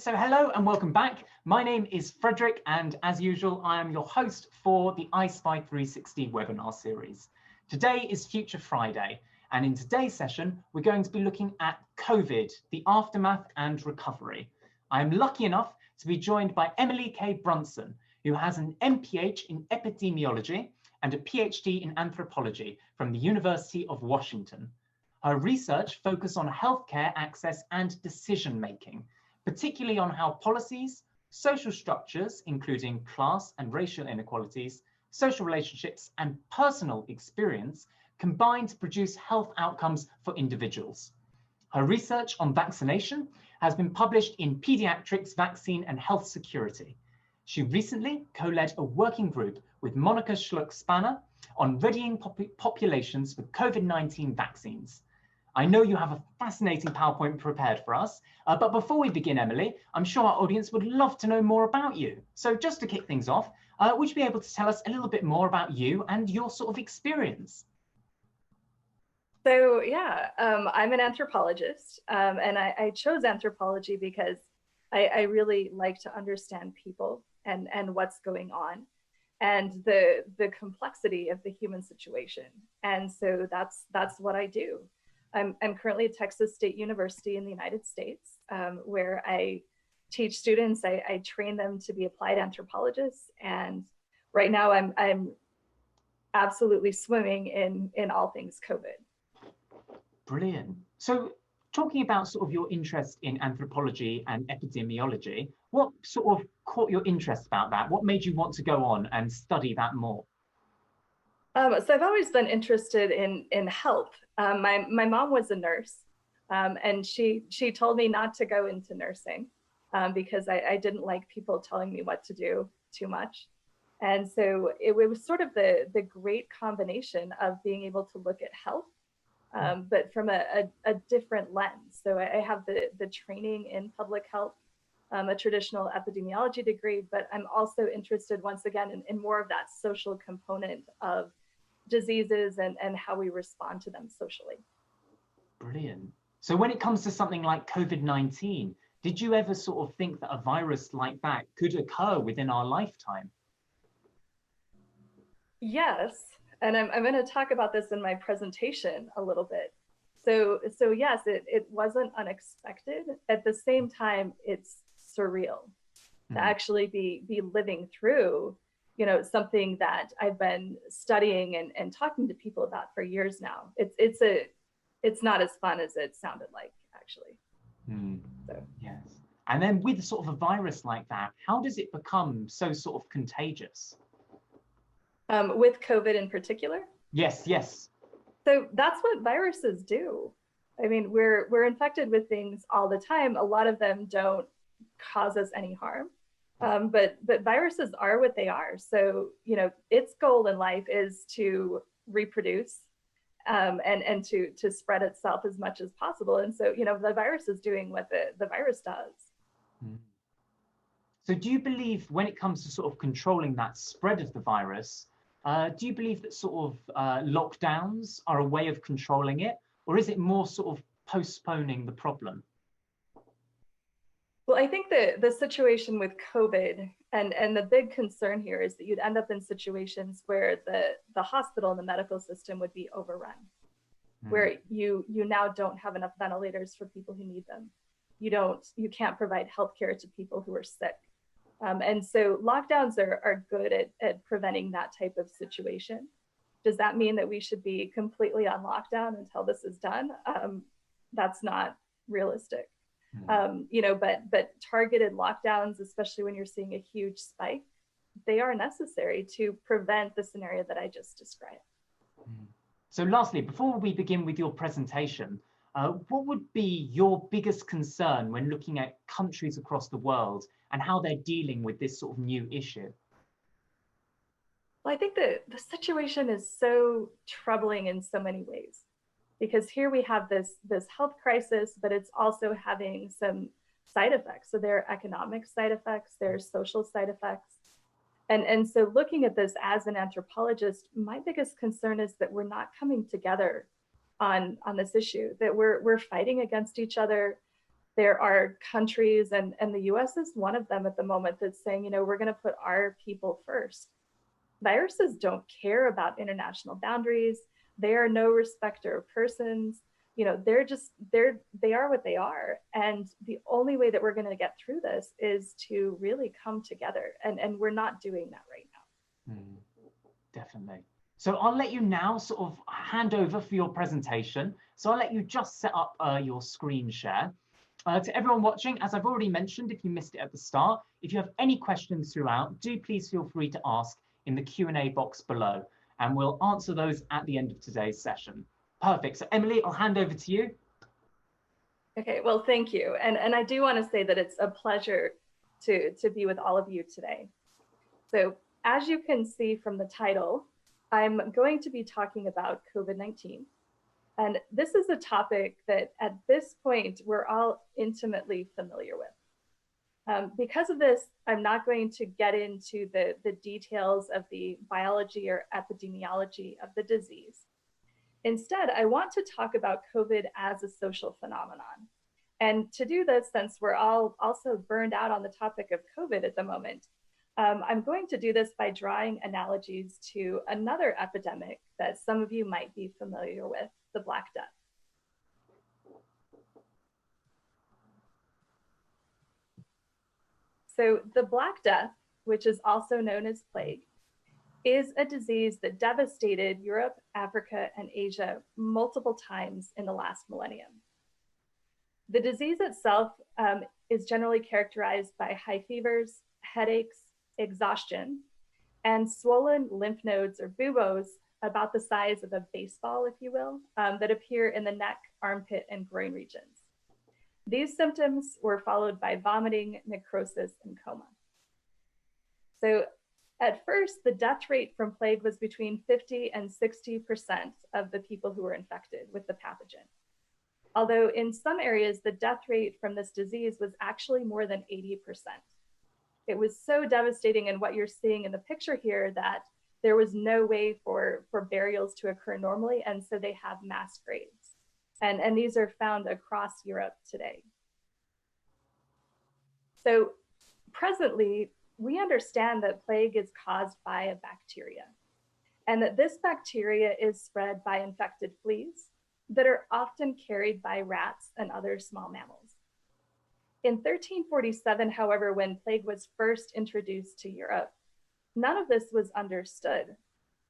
So hello and welcome back. My name is Frederick, and as usual, I am your host for the EyeSpy360 webinar series. Today is Future Friday, and in today's session, we're going to be looking at COVID, the aftermath and recovery. I'm lucky enough to be joined by Emily K. Brunson, who has an MPH in epidemiology and a PhD in anthropology from the University of Washington. Her research focuses on healthcare access and decision-making, particularly on how policies, social structures, including class and racial inequalities, social relationships, and personal experience combine to produce health outcomes for individuals. Her research on vaccination has been published in Pediatrics, Vaccine and Health Security. She recently co-led a working group with Monica Schluck-Spanner on readying populations for COVID-19 vaccines. I know you have a fascinating PowerPoint prepared for us, but before we begin, Emily, I'm sure our audience would love to know more about you. So just to kick things off, would you be able to tell us a little bit more about you and your sort of experience? So yeah, I'm an anthropologist, and I chose anthropology because I really like to understand people and what's going on and the complexity of the human situation. And so that's what I do. I'm currently at Texas State University in the United States, where I teach students. I train them to be applied anthropologists, and right now I'm absolutely swimming in all things COVID. Brilliant. So talking about sort of your interest in anthropology and epidemiology, what sort of caught your interest about that? What made you want to go on and study that more? So I've always been interested in health. My mom was a nurse, and she told me not to go into nursing because I didn't like people telling me what to do too much. And so it was sort of the great combination of being able to look at health, but from a different lens. So I have the training in public health, a traditional epidemiology degree, but I'm also interested once again in more of that social component of diseases and how we respond to them socially. Brilliant. So when it comes to something like COVID-19, did you ever sort of think that a virus like that could occur within our lifetime? Yes, and I'm going to talk about this in my presentation a little bit. So yes, it wasn't unexpected. At the same time, it's surreal to actually be living through something that I've been studying and talking to people about for years now. It's not as fun as it sounded like, actually. So. Yes. And then with sort of a virus like that, how does it become so sort of contagious? With COVID in particular? Yes. So that's what viruses do. I mean, we're infected with things all the time. A lot of them don't cause us any harm. But viruses are what they are. So, its goal in life is to reproduce and to spread itself as much as possible. And so, the virus is doing what the virus does. So do you believe when it comes to sort of controlling that spread of the virus, do you believe that sort of lockdowns are a way of controlling it? Or is it more sort of postponing the problem? Well, I think the situation with COVID and the big concern here is that you'd end up in situations where the hospital and the medical system would be overrun, where you now don't have enough ventilators for people who need them. You can't provide healthcare to people who are sick. And so lockdowns are good at preventing that type of situation. Does that mean that we should be completely on lockdown until this is done? That's not realistic. But targeted lockdowns, especially when you're seeing a huge spike, they are necessary to prevent the scenario that I just described. So lastly, before we begin with your presentation, what would be your biggest concern when looking at countries across the world and how they're dealing with this sort of new issue? Well, I think the situation is so troubling in so many ways. Because here we have this health crisis, but it's also having some side effects. So there are economic side effects, there are social side effects. And so looking at this as an anthropologist, my biggest concern is that we're not coming together on this issue, that we're fighting against each other. There are countries, and the US is one of them at the moment, that's saying, you know, we're going to put our people first. Viruses don't care about international boundaries. They are no respecter of persons. You know, they are what they are. And the only way that we're going to get through this is to really come together. And we're not doing that right now. Definitely. So I'll let you now sort of hand over for your presentation. So I'll let you just set up your screen share. To everyone watching, as I've already mentioned, if you missed it at the start, if you have any questions throughout, do please feel free to ask in the Q&A box below, and we'll answer those at the end of today's session. Perfect. So Emily, I'll hand over to you. Okay, well, thank you. And I do want to say that it's a pleasure to be with all of you today. So as you can see from the title, I'm going to be talking about COVID-19. And this is a topic that at this point, we're all intimately familiar with. Because of this, I'm not going to get into the details of the biology or epidemiology of the disease. Instead, I want to talk about COVID as a social phenomenon. And to do this, since we're all also burned out on the topic of COVID at the moment, I'm going to do this by drawing analogies to another epidemic that some of you might be familiar with, the Black Death. So the Black Death, which is also known as plague, is a disease that devastated Europe, Africa, and Asia multiple times in the last millennium. The disease itself is generally characterized by high fevers, headaches, exhaustion, and swollen lymph nodes or buboes about the size of a baseball, if you will, that appear in the neck, armpit, and groin regions. These symptoms were followed by vomiting, necrosis, and coma. So at first, the death rate from plague was between 50 and 60% of the people who were infected with the pathogen. Although in some areas, the death rate from this disease was actually more than 80%. It was so devastating in what you're seeing in the picture here that there was no way for burials to occur normally, and so they have mass graves. And these are found across Europe today. So presently, we understand that plague is caused by a bacteria, and that this bacteria is spread by infected fleas that are often carried by rats and other small mammals. In 1347, however, when plague was first introduced to Europe, none of this was understood.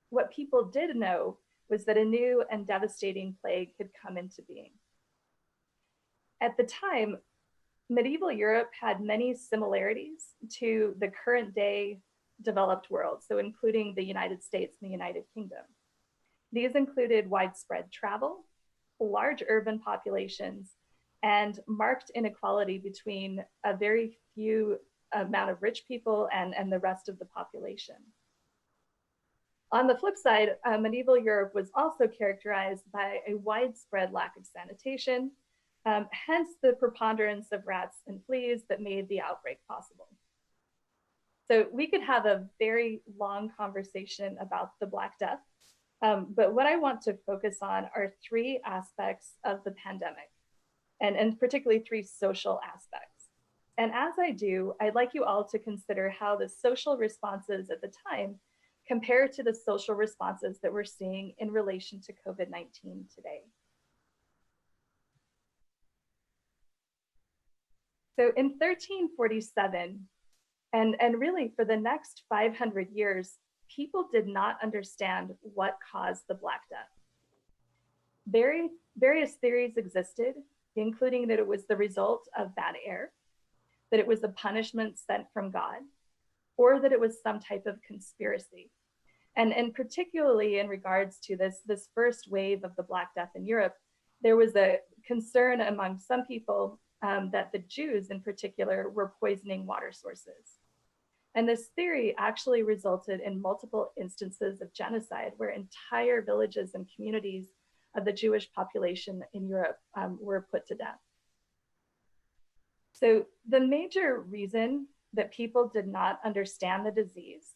What people did know was that a new and devastating plague had come into being. At the time, medieval Europe had many similarities to the current day developed world, so including the United States and the United Kingdom. These included widespread travel, large urban populations, and marked inequality between a very few amount of rich people and the rest of the population. On the flip side, medieval Europe was also characterized by a widespread lack of sanitation, hence the preponderance of rats and fleas that made the outbreak possible. So we could have a very long conversation about the Black Death, but what I want to focus on are three aspects of the pandemic, and particularly three social aspects. And as I do, I'd like you all to consider how the social responses at the time compare to the social responses that we're seeing in relation to COVID-19 today. So in 1347, and really for the next 500 years, people did not understand what caused the Black Death. Various theories existed, including that it was the result of bad air, that it was a punishment sent from God, or that it was some type of conspiracy. And particularly in regards to this first wave of the Black Death in Europe, there was a concern among some people that the Jews in particular were poisoning water sources. And this theory actually resulted in multiple instances of genocide where entire villages and communities of the Jewish population in Europe were put to death. So the major reason that people did not understand the disease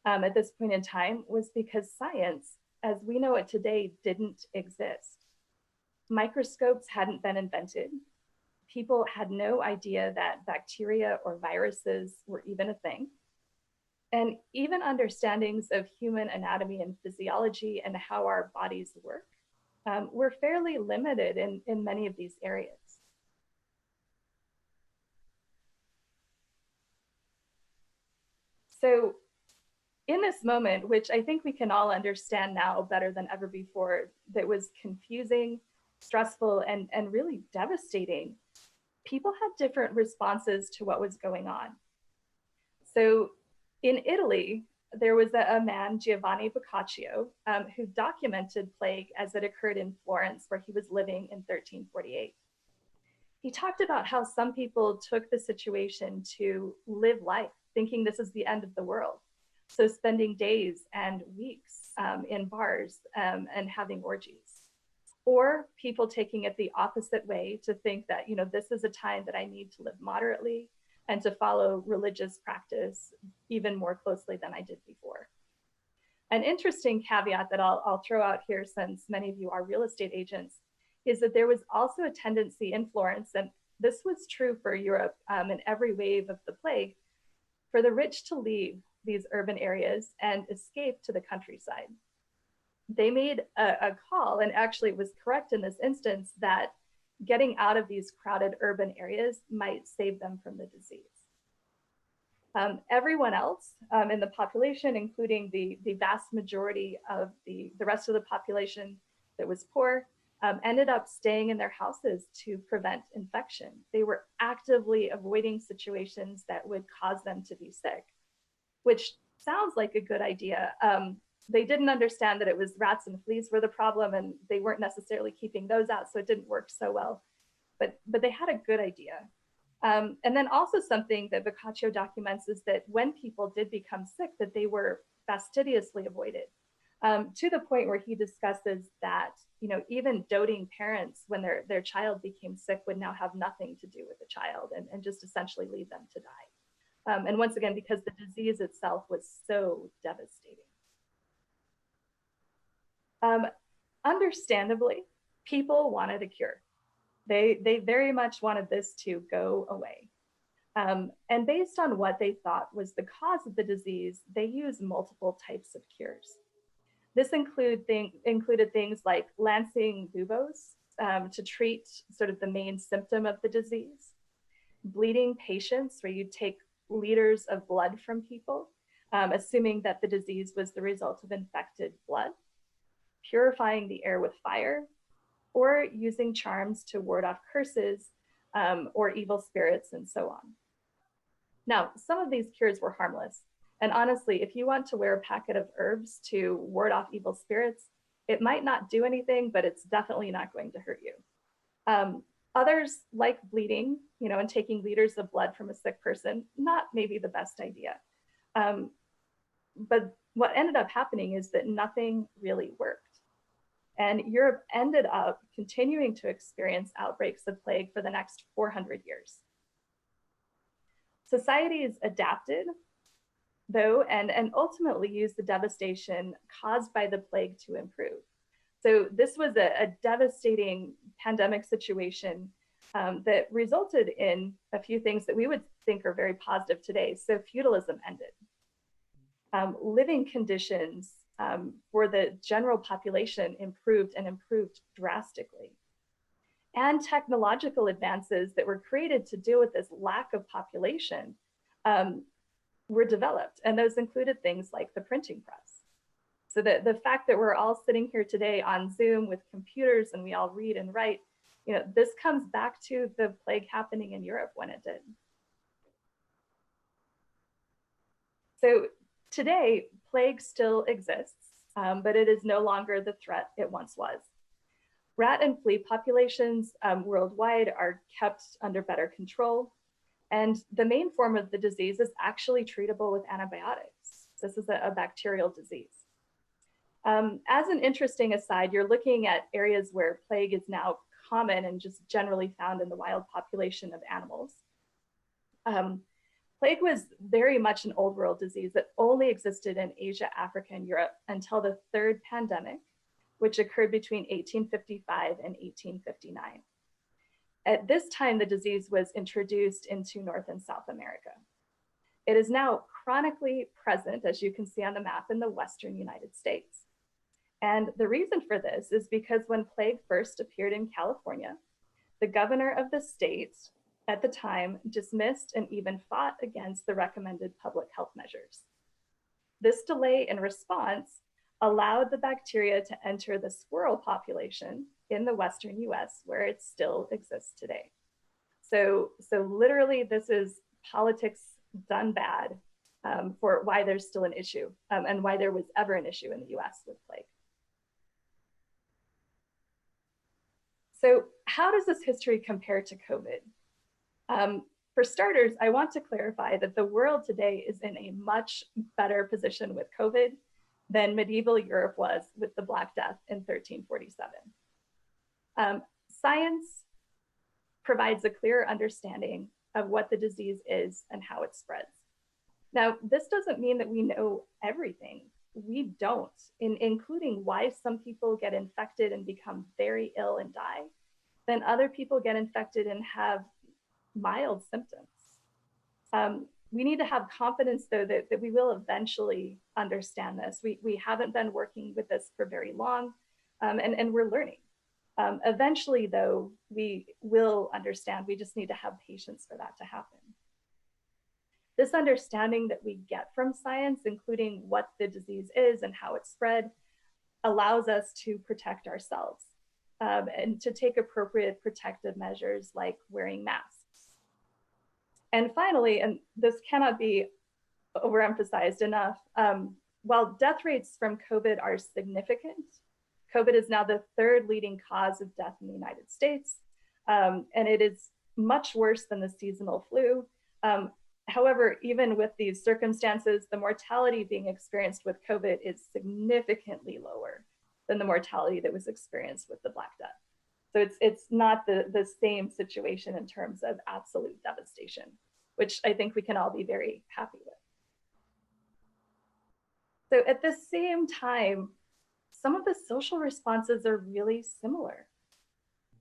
at this point in time was because science, as we know it today, didn't exist. Microscopes hadn't been invented. people had no idea that bacteria or viruses were even a thing. And even understandings of human anatomy and physiology and how our bodies work were fairly limited in many of these areas. So in this moment, which I think we can all understand now better than ever before, that was confusing, stressful, and really devastating, people had different responses to what was going on. So in Italy, there was a man, Giovanni Boccaccio, who documented plague as it occurred in Florence, where he was living in 1348. He talked about how some people took the situation to live life, thinking this is the end of the world. So spending days and weeks in bars and having orgies. Or people taking it the opposite way to think that, you know, this is a time that I need to live moderately and to follow religious practice even more closely than I did before. An interesting caveat that I'll throw out here, since many of you are real estate agents, is that there was also a tendency in Florence, and this was true for Europe in every wave of the plague, for the rich to leave these urban areas and escape to the countryside. They made a call, and actually it was correct in this instance, that getting out of these crowded urban areas might save them from the disease. Everyone else in the population, including the vast majority of the rest of the population that was poor, ended up staying in their houses to prevent infection. They were actively avoiding situations that would cause them to be sick, which sounds like a good idea. They didn't understand that it was rats and fleas were the problem, and they weren't necessarily keeping those out, so it didn't work so well. But they had a good idea. And then also something that Boccaccio documents is that when people did become sick, that they were fastidiously avoided, to the point where he discusses that, you know, even doting parents, when their child became sick, would now have nothing to do with the child and just essentially leave them to die. And once again, because the disease itself was so devastating. Understandably, people wanted a cure. They very much wanted this to go away. And based on what they thought was the cause of the disease, they used multiple types of cures. This included things like lancing buboes to treat sort of the main symptom of the disease, bleeding patients, where you take liters of blood from people, assuming that the disease was the result of infected blood, purifying the air with fire, or using charms to ward off curses or evil spirits, and so on. Now, some of these cures were harmless. And honestly, if you want to wear a packet of herbs to ward off evil spirits, it might not do anything, but it's definitely not going to hurt you. Others, like bleeding, you know, and taking liters of blood from a sick person, not maybe the best idea. But what ended up happening is that nothing really worked. And Europe ended up continuing to experience outbreaks of plague for the next 400 years. Societies adapted, though, and ultimately used the devastation caused by the plague to improve. So this was a devastating pandemic situation that resulted in a few things that we would think are very positive today. So feudalism ended. Living conditions for the general population improved drastically. And technological advances that were created to deal with this lack of population were developed. And those included things like the printing press. So the fact that we're all sitting here today on Zoom with computers and we all read and write, you know, this comes back to the plague happening in Europe when it did. So today, plague still exists, but it is no longer the threat it once was. Rat and flea populations worldwide are kept under better control. And the main form of the disease is actually treatable with antibiotics. This is a bacterial disease. As an interesting aside, you're looking at areas where plague is now common and just generally found in the wild population of animals. Plague was very much an old world disease that only existed in Asia, Africa, and Europe until the third pandemic, which occurred between 1855 and 1859. At this time, the disease was introduced into North and South America. It is now chronically present, as you can see on the map, in the Western United States. And the reason for this is because when plague first appeared in California, the governor of the state at the time dismissed and even fought against the recommended public health measures. This delay in response allowed the bacteria to enter the squirrel population in the Western US, where it still exists today. So literally, this is politics done bad for why there's still an issue and why there was ever an issue in the US with plague. So how does this history compare to COVID? For starters, I want to clarify that the world today is in a much better position with COVID than medieval Europe was with the Black Death in 1347. Science provides a clear understanding of what the disease is and how it spreads. Now, this doesn't mean that we know everything. We don't, including why some people get infected and become very ill and die, then other people get infected and have mild symptoms. We need to have confidence, though, that we will eventually understand this. We haven't been working with this for very long, and we're learning. Eventually, though, we will understand. We just need to have patience for that to happen. This understanding that we get from science, including what the disease is and how it's spread, allows us to protect ourselves and to take appropriate protective measures like wearing masks. And finally, and this cannot be overemphasized enough, while death rates from COVID are significant, COVID is now the third leading cause of death in the United States, and it is much worse than the seasonal flu. However, even with these circumstances, the mortality being experienced with COVID is significantly lower than the mortality that was experienced with the Black Death. So it's not the same situation in terms of absolute devastation, which I think we can all be very happy with. So at the same time, some of the social responses are really similar.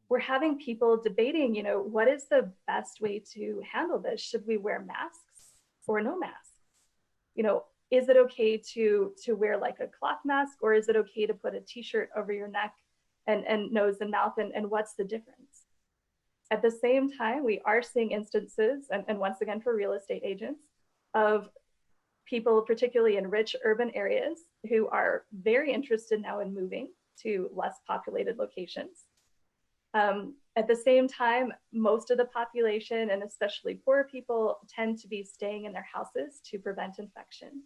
We're having people debating, what is the best way to handle this? Should we wear masks or no masks? Is it okay to wear like a cloth mask, or is it okay to put a t-shirt over your neck and nose and mouth, and what's the difference? At the same time, we are seeing instances, and once again for real estate agents, of people, particularly in rich urban areas, who are very interested now in moving to less populated locations. At the same time, most of the population, and especially poor people, tend to be staying in their houses to prevent infection.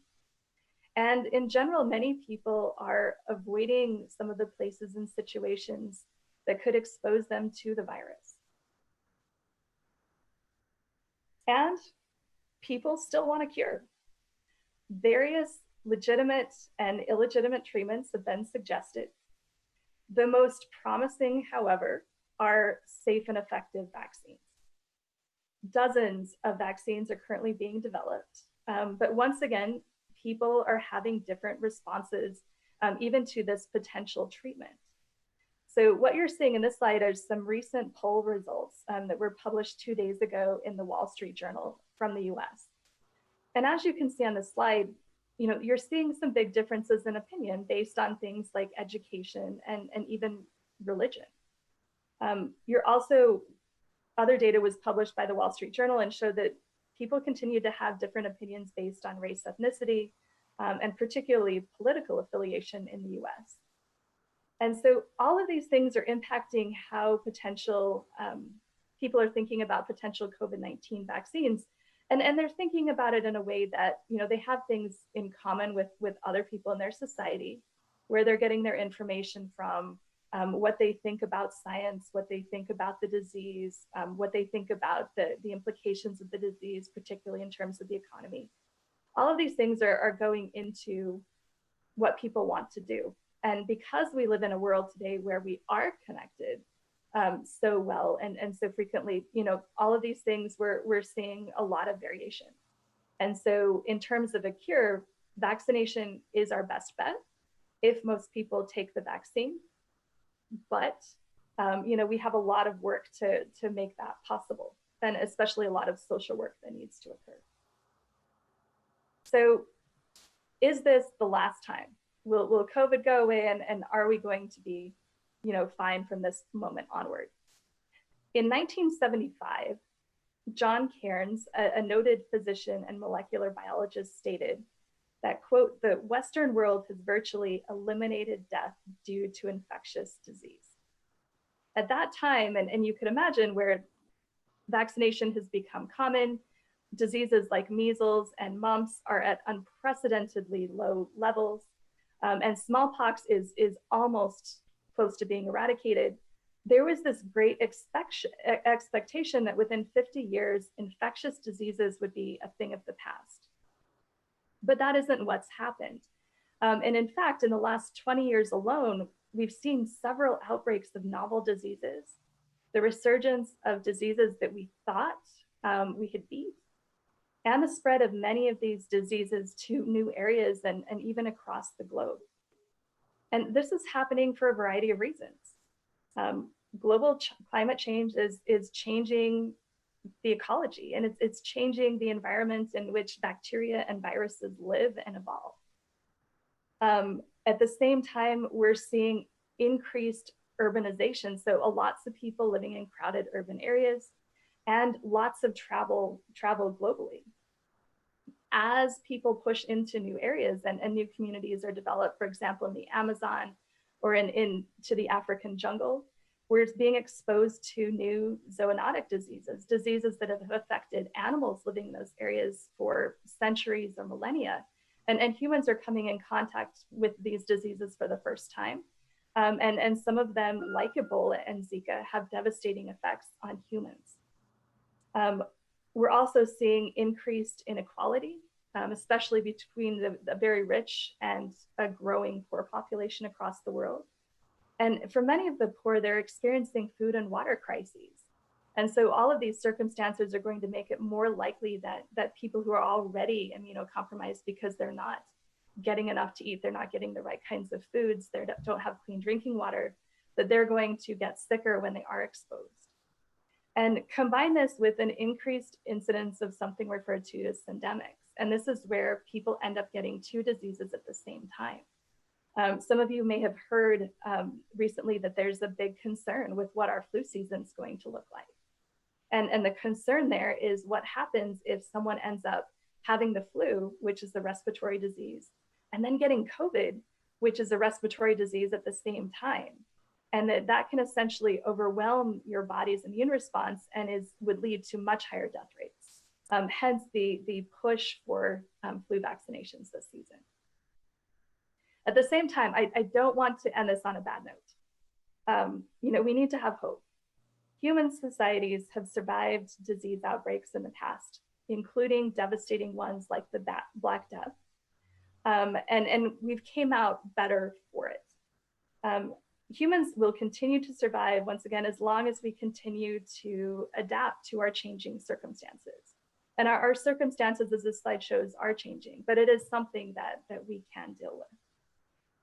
And in general, many people are avoiding some of the places and situations that could expose them to the virus. And people still want a cure. Various legitimate and illegitimate treatments have been suggested. The most promising, however, are safe and effective vaccines. Dozens of vaccines are currently being developed, but once again, people are having different responses even to this potential treatment. So what you're seeing in this slide are some recent poll results that were published 2 days ago in the Wall Street Journal from the US. And as you can see on the slide, you're seeing some big differences in opinion based on things like education and even religion. Other data was published by the Wall Street Journal and showed that people continue to have different opinions based on race, ethnicity, and particularly political affiliation in the US. And so all of these things are impacting how people are thinking about potential COVID-19 vaccines. And they're thinking about it in a way that, they have things in common with other people in their society, where they're getting their information from, what they think about science, what they think about the disease, what they think about the implications of the disease, particularly in terms of the economy. All of these things are going into what people want to do. And because we live in a world today where we are connected so well and so frequently, all of these things, we're seeing a lot of variation. And so in terms of a cure, vaccination is our best bet if most people take the vaccine. But We have a lot of work to make that possible, and especially a lot of social work that needs to occur. So is this the last time? Will COVID go away, and are we going to be, fine from this moment onward? In 1975, John Cairns, a noted physician and molecular biologist, stated that, quote, "the Western world has virtually eliminated death due to infectious disease." At that time, and you could imagine where vaccination has become common, diseases like measles and mumps are at unprecedentedly low levels, and smallpox is almost close to being eradicated. There was this great expectation that within 50 years, infectious diseases would be a thing of the past. But that isn't what's happened. And in fact, in the last 20 years alone, we've seen several outbreaks of novel diseases, the resurgence of diseases that we thought we had beat, and the spread of many of these diseases to new areas and even across the globe. And this is happening for a variety of reasons. Global climate change is changing the ecology, and it's changing the environment in which bacteria and viruses live and evolve. At the same time, we're seeing increased urbanization, so lots of people living in crowded urban areas, and lots of travel globally. As people push into new areas and new communities are developed, for example, in the Amazon or into the African jungle, we're being exposed to new zoonotic diseases that have affected animals living in those areas for centuries or millennia. And humans are coming in contact with these diseases for the first time. And some of them, like Ebola and Zika, have devastating effects on humans. We're also seeing increased inequality, especially between the very rich and a growing poor population across the world. And for many of the poor, they're experiencing food and water crises. And so all of these circumstances are going to make it more likely that people who are already immunocompromised because they're not getting enough to eat, they're not getting the right kinds of foods, they don't have clean drinking water, that they're going to get sicker when they are exposed. And combine this with an increased incidence of something referred to as syndemics. And this is where people end up getting two diseases at the same time. Some of you may have heard recently that there's a big concern with what our flu season is going to look like. And the concern there is what happens if someone ends up having the flu, which is the respiratory disease, and then getting COVID, which is a respiratory disease at the same time. And that can essentially overwhelm your body's immune response and would lead to much higher death rates. Hence the push for flu vaccinations this season. At the same time, I don't want to end this on a bad note. We need to have hope. Human societies have survived disease outbreaks in the past, including devastating ones like the Black Death. And we've came out better for it. Humans will continue to survive, once again, as long as we continue to adapt to our changing circumstances. And our circumstances, as this slide shows, are changing, but it is something that we can deal with.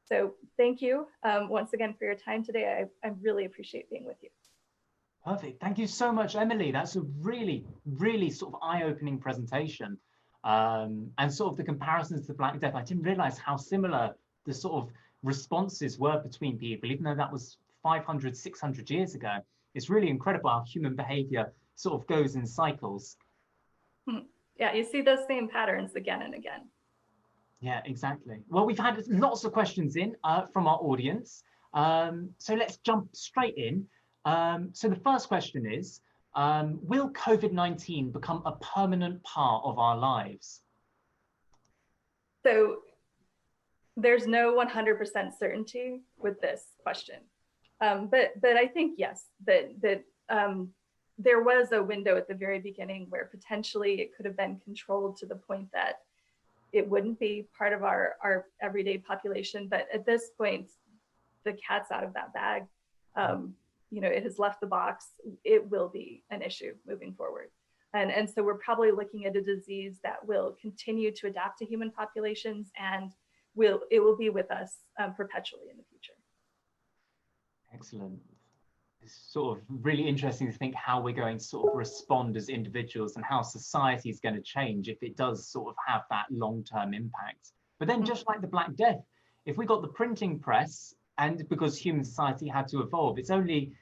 So thank you once again for your time today. I really appreciate being with you. Perfect. Thank you so much, Emily. That's a really, really sort of eye-opening presentation. And sort of the comparisons to Black Death, I didn't realize how similar the sort of responses were between people, even though that was 500, 600 years ago. It's really incredible how human behavior sort of goes in cycles. Yeah, you see those same patterns again and again. Yeah, exactly. Well, we've had lots of questions in from our audience. So let's jump straight in. So the first question is, will COVID-19 become a permanent part of our lives? So there's no 100% certainty with this question. But I think, yes, that there was a window at the very beginning where potentially it could have been controlled to the point that it wouldn't be part of our everyday population. But at this point, the cat's out of that bag. It has left the box. It will be an issue moving forward. And so we're probably looking at a disease that will continue to adapt to human populations, and it will be with us perpetually in the future. Excellent. It's sort of really interesting to think how we're going to sort of respond as individuals and how society is going to change if it does sort of have that long-term impact. But then just like the Black Death, if we got the printing press, and because human society had to evolve, it's only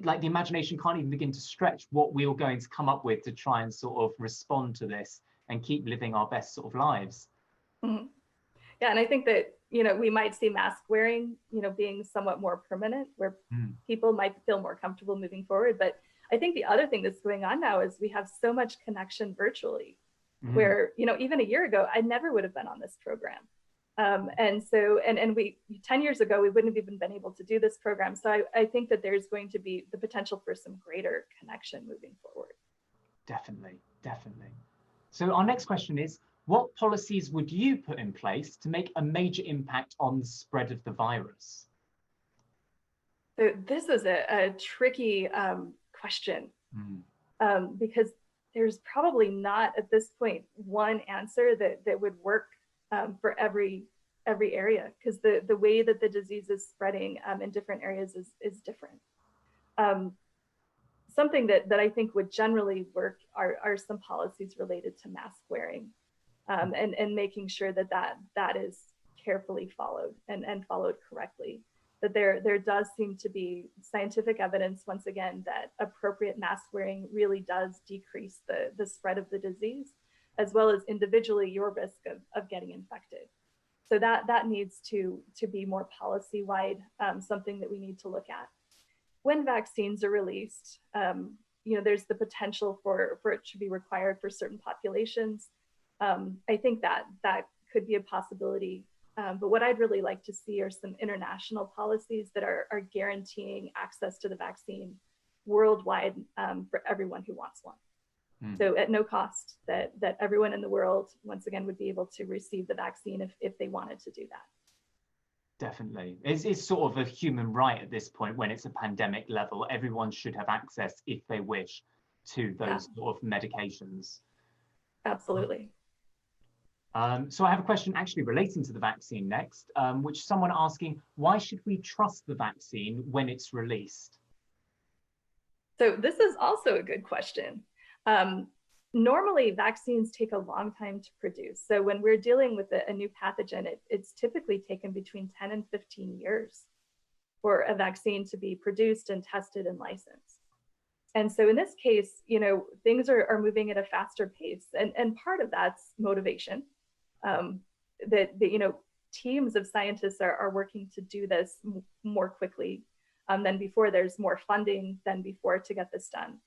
like the imagination can't even begin to stretch what we're going to come up with to try and sort of respond to this and keep living our best sort of lives. Mm-hmm. Yeah, and I think that, we might see mask wearing, being somewhat more permanent, where people might feel more comfortable moving forward. But I think the other thing that's going on now is we have so much connection virtually, where, even a year ago, I never would have been on this program. And so, and we, 10 years ago, we wouldn't have even been able to do this program. So I think that there's going to be the potential for some greater connection moving forward. Definitely, definitely. So our next question is, what policies would you put in place to make a major impact on the spread of the virus? So this is a tricky question, because there's probably not at this point one answer that would work for every area, because the way that the disease is spreading in different areas is different. Something that I think would generally work are some policies related to mask wearing, and making sure that is carefully followed and followed correctly. That there does seem to be scientific evidence, once again, that appropriate mask wearing really does decrease the spread of the disease, as well as individually your risk of getting infected. So that needs to be more policy-wide, something that we need to look at. When vaccines are released, there's the potential for it to be required for certain populations. I think that could be a possibility. But what I'd really like to see are some international policies that are guaranteeing access to the vaccine worldwide, for everyone who wants one. So at no cost, that everyone in the world, once again, would be able to receive the vaccine if they wanted to do that. Definitely. It's sort of a human right at this point when it's a pandemic level. Everyone should have access, if they wish, to those sort of medications. Absolutely. So I have a question actually relating to the vaccine next, which someone asking, why should we trust the vaccine when it's released? So this is also a good question. Normally, vaccines take a long time to produce. So when we're dealing with a new pathogen, it's typically taken between 10 and 15 years for a vaccine to be produced and tested and licensed. And so in this case, things are moving at a faster pace. And part of that's motivation. That teams of scientists are working to do this more quickly than before. There's more funding than before to get this done.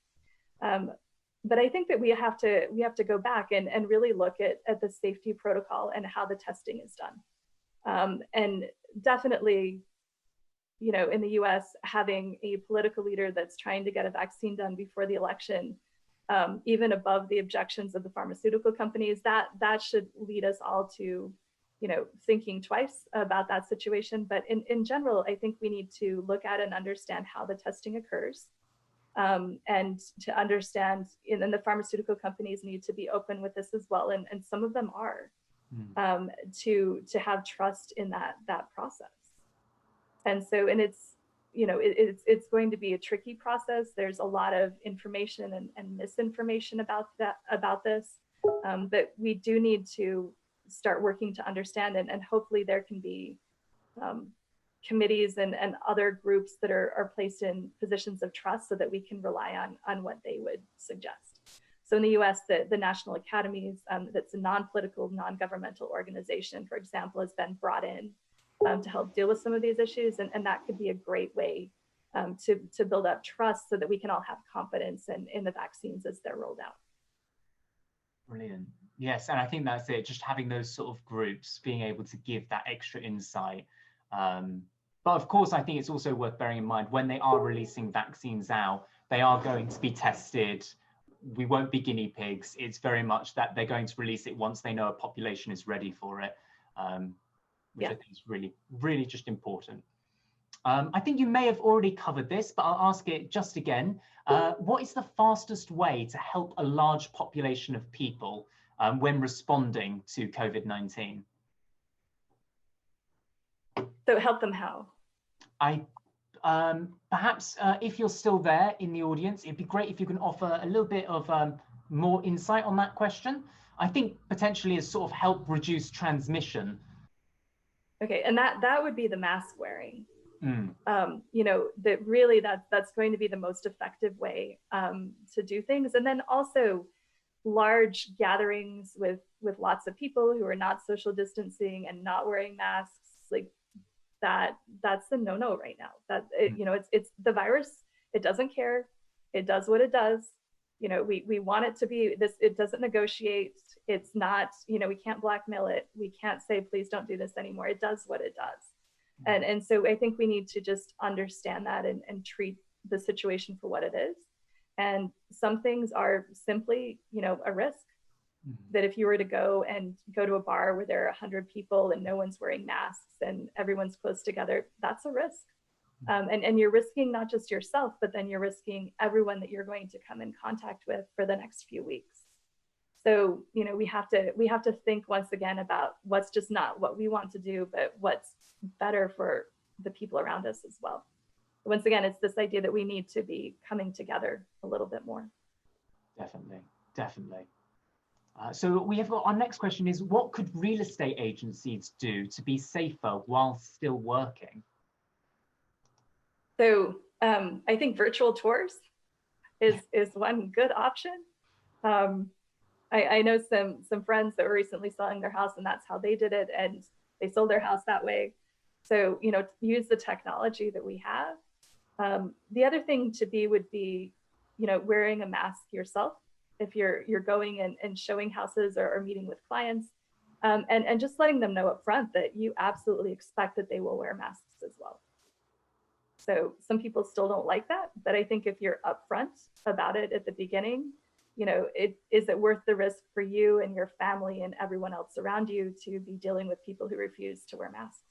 But I think that we have to go back and really look at the safety protocol and how the testing is done. And definitely, in the US, having a political leader that's trying to get a vaccine done before the election, even above the objections of the pharmaceutical companies, that should lead us all to, thinking twice about that situation. But in general, I think we need to look at and understand how the testing occurs. And to understand, and the pharmaceutical companies need to be open with this as well. And some of them are, to have trust in that process. And so, and it's going to be a tricky process. There's a lot of information and misinformation about this, but we do need to start working to understand, and hopefully there can be committees and other groups that are placed in positions of trust so that we can rely on what they would suggest. So in the US, the National Academies, that's a non-political, non-governmental organization, for example, has been brought in to help deal with some of these issues. And that could be a great way to build up trust so that we can all have confidence in the vaccines as they're rolled out. Brilliant. Yes, and I think that's it. Just having those sort of groups, being able to give that extra insight. But of course, I think it's also worth bearing in mind when they are releasing vaccines out, they are going to be tested. We won't be guinea pigs. It's very much that they're going to release it once they know a population is ready for it, which I think is really, really just important. I think you may have already covered this, but I'll ask it just again. What is the fastest way to help a large population of people when responding to COVID-19? So help them how? Perhaps if you're still there in the audience, it'd be great if you can offer a little bit of more insight on that question. I think potentially as sort of help reduce transmission. Okay, and that would be the mask wearing. Mm. You know, that really that's going to be the most effective way to do things. And then also large gatherings with lots of people who are not social distancing and not wearing masks, like that's the no right now. That you know, it's the virus. It doesn't care. It does what it does. You know, we want it to be this. It doesn't negotiate. It's not, you know, we can't blackmail it. We can't say, please don't do this anymore. It does what it does. And so I think we need to just understand that and treat the situation for what it is. And some things are simply, you know, a risk. That if you were to go to a bar where there are 100 people and no one's wearing masks and everyone's close together, that's a risk. And you're risking not just yourself, but then you're risking everyone that you're going to come in contact with for the next few weeks. So, you know, we have to think once again about what's just not what we want to do, but what's better for the people around us as well. Once again, it's this idea that we need to be coming together a little bit more. Definitely. So we have our next question is, what could real estate agencies do to be safer while still working? So I think virtual tours is one good option. I know some friends that were recently selling their house and that's how they did it, and they sold their house that way. So, you know, use the technology that we have. The other thing would be, you know, wearing a mask yourself if you're going and showing houses or meeting with clients, and just letting them know up front that you absolutely expect that they will wear masks as well. So some people still don't like that, but I think if you're upfront about it at the beginning, you know, is it worth the risk for you and your family and everyone else around you to be dealing with people who refuse to wear masks?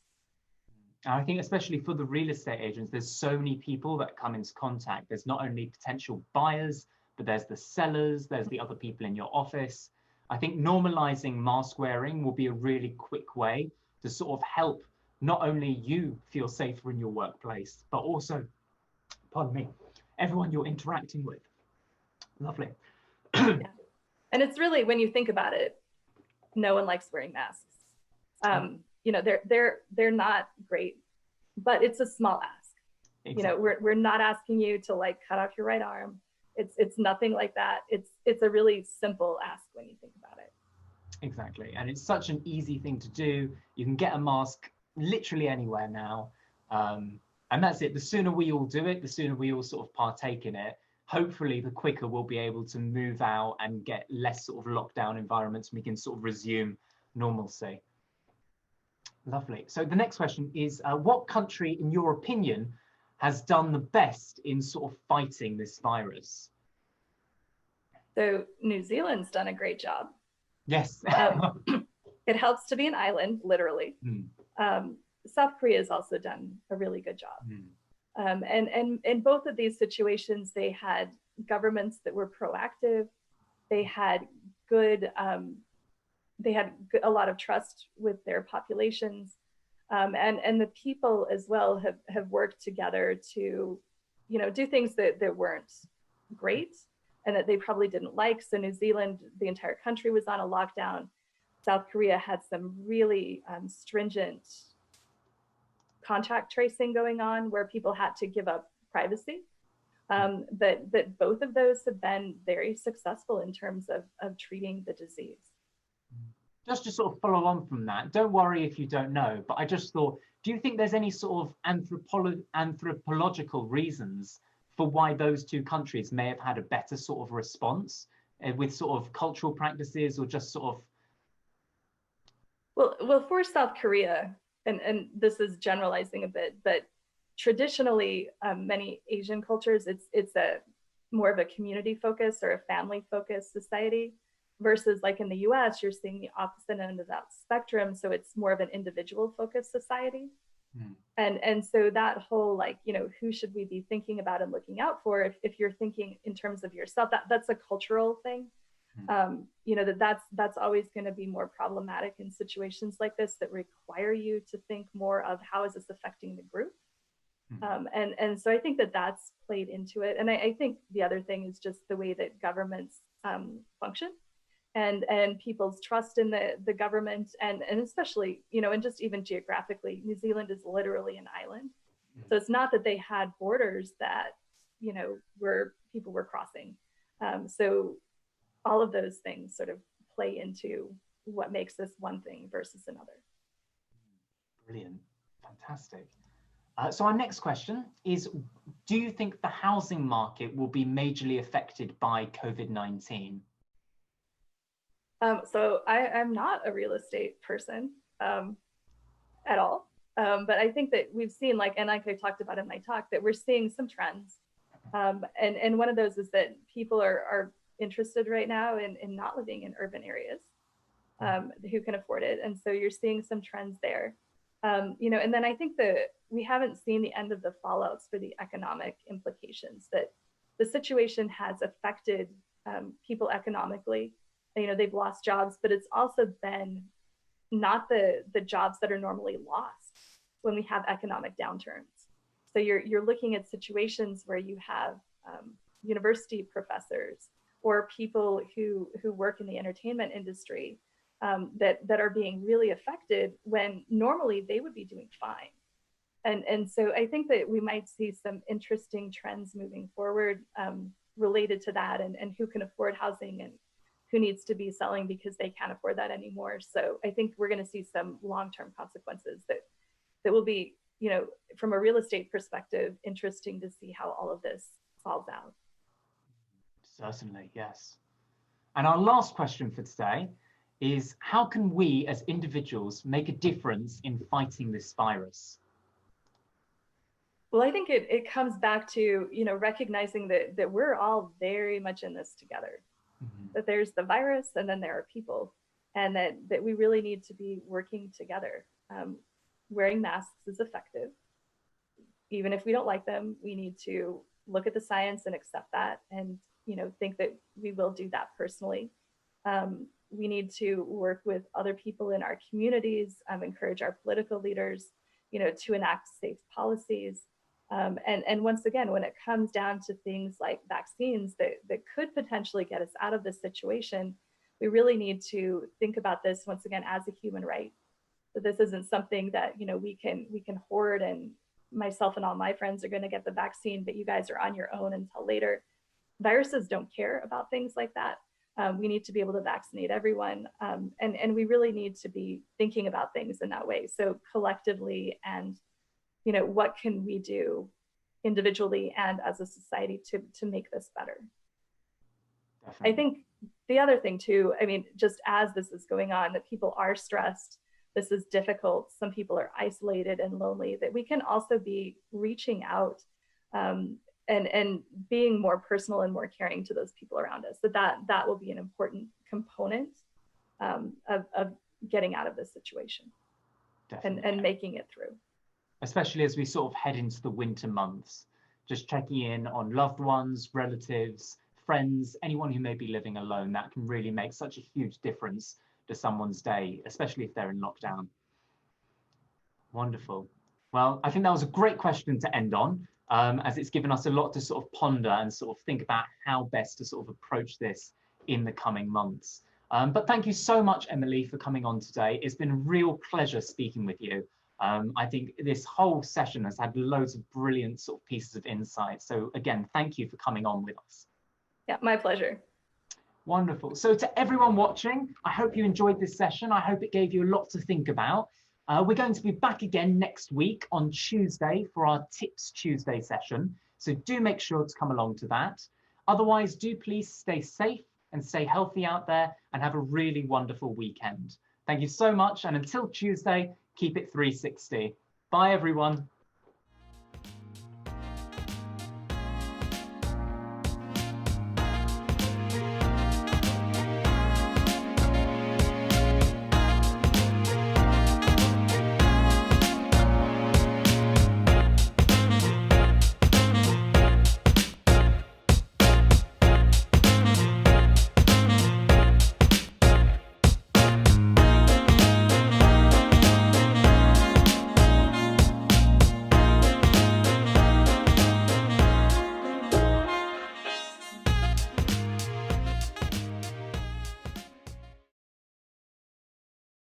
I think especially for the real estate agents, there's so many people that come into contact. There's not only potential buyers, but there's the sellers, there's the other people in your office. I think normalizing mask wearing will be a really quick way to sort of help not only you feel safer in your workplace, but also, pardon me, everyone you're interacting with. Lovely. Yeah. And it's really, when you think about it, no one likes wearing masks. You know, they're not great, but it's a small ask. Exactly. You know, we're not asking you to like cut off your right arm. It's nothing like that. It's a really simple ask when you think about it. Exactly. And it's such an easy thing to do. You can get a mask literally anywhere now. And that's it. The sooner we all do it, the sooner we all sort of partake in it, hopefully the quicker we'll be able to move out and get less sort of lockdown environments, and we can sort of resume normalcy. Lovely. So the next question is, what country, in your opinion, has done the best in sort of fighting this virus? So New Zealand's done a great job. Yes. It helps to be an island, literally. South Korea has also done a really good job. And in both of these situations, they had governments that were proactive. They had a lot of trust with their populations. And the people as well have worked together to, you know, do things that weren't great and that they probably didn't like. So New Zealand, the entire country was on a lockdown. South Korea had some really stringent contact tracing going on where people had to give up privacy. But both of those have been very successful in terms of treating the disease. Just to sort of follow on from that, don't worry if you don't know, but I just thought, do you think there's any sort of anthropological reasons for why those two countries may have had a better sort of response with sort of cultural practices, or just sort of? Well, for South Korea, and this is generalizing a bit, but traditionally, many Asian cultures, it's a more of a community focus or a family focused society, versus like in the US, you're seeing the opposite end of that spectrum. So it's more of an individual focused society. And so that whole, like, you know, who should we be thinking about and looking out for? If you're thinking in terms of yourself, that's a cultural thing. You know, that's always going to be more problematic in situations like this that require you to think more of how is this affecting the group, And so I think that that's played into it. And I think the other thing is just the way that governments function, and people's trust in the government, and especially, and just even geographically, New Zealand is literally an island. So it's not that they had borders that, where people were crossing. So all of those things sort of play into what makes this one thing versus another. Brilliant. Fantastic. So our next question is, do you think the housing market will be majorly affected by COVID-19? So I'm not a real estate person at all. But I think that we've seen, and like I talked about in my talk, that we're seeing some trends. And one of those is that people are interested right now in not living in urban areas, who can afford it. And so you're seeing some trends there. And then I think that we haven't seen the end of the fallouts for the economic implications, that the situation has affected people economically. They've lost jobs, but it's also been not the jobs that are normally lost when we have economic downturns. So you're looking at situations where you have university professors or people who work in the entertainment industry that are being really affected when normally they would be doing fine. And so I think that we might see some interesting trends moving forward related to that, and who can afford housing and who needs to be selling because they can't afford that anymore. So I think we're going to see some long-term consequences that will be, from a real estate perspective, interesting to see how all of this falls out. Certainly, yes. And our last question for today is, how can we as individuals make a difference in fighting this virus? Well, I think it comes back to, recognizing that we're all very much in this together. That there's the virus and then there are people, and that we really need to be working together. Wearing masks is effective. Even if we don't like them, we need to look at the science and accept that, and think that we will do that personally. We need to work with other people in our communities, encourage our political leaders, to enact safe policies. And once again, when it comes down to things like vaccines that could potentially get us out of this situation, we really need to think about this once again as a human right. So this isn't something that we can hoard, and myself and all my friends are going to get the vaccine, but you guys are on your own until later. Viruses don't care about things like that. We need to be able to vaccinate everyone, and we really need to be thinking about things in that way. So collectively, and what can we do individually and as a society to make this better? Definitely. I think the other thing too, just as this is going on, that people are stressed, this is difficult, some people are isolated and lonely, that we can also be reaching out and being more personal and more caring to those people around us. That will be an important component of getting out of this situation. and making it through. Especially as we sort of head into the winter months, just checking in on loved ones, relatives, friends, anyone who may be living alone. That can really make such a huge difference to someone's day, especially if they're in lockdown. Wonderful. Well, I think that was a great question to end on, as it's given us a lot to sort of ponder and sort of think about how best to sort of approach this in the coming months. But thank you so much, Emily, for coming on today. It's been a real pleasure speaking with you. I think this whole session has had loads of brilliant sort of pieces of insight. So again, thank you for coming on with us. Yeah, my pleasure. Wonderful. So to everyone watching, I hope you enjoyed this session. I hope it gave you a lot to think about. We're going to be back again next week on Tuesday for our Tips Tuesday session. So do make sure to come along to that. Otherwise, do please stay safe and stay healthy out there and have a really wonderful weekend. Thank you so much. And until Tuesday, keep it 360. Bye, everyone.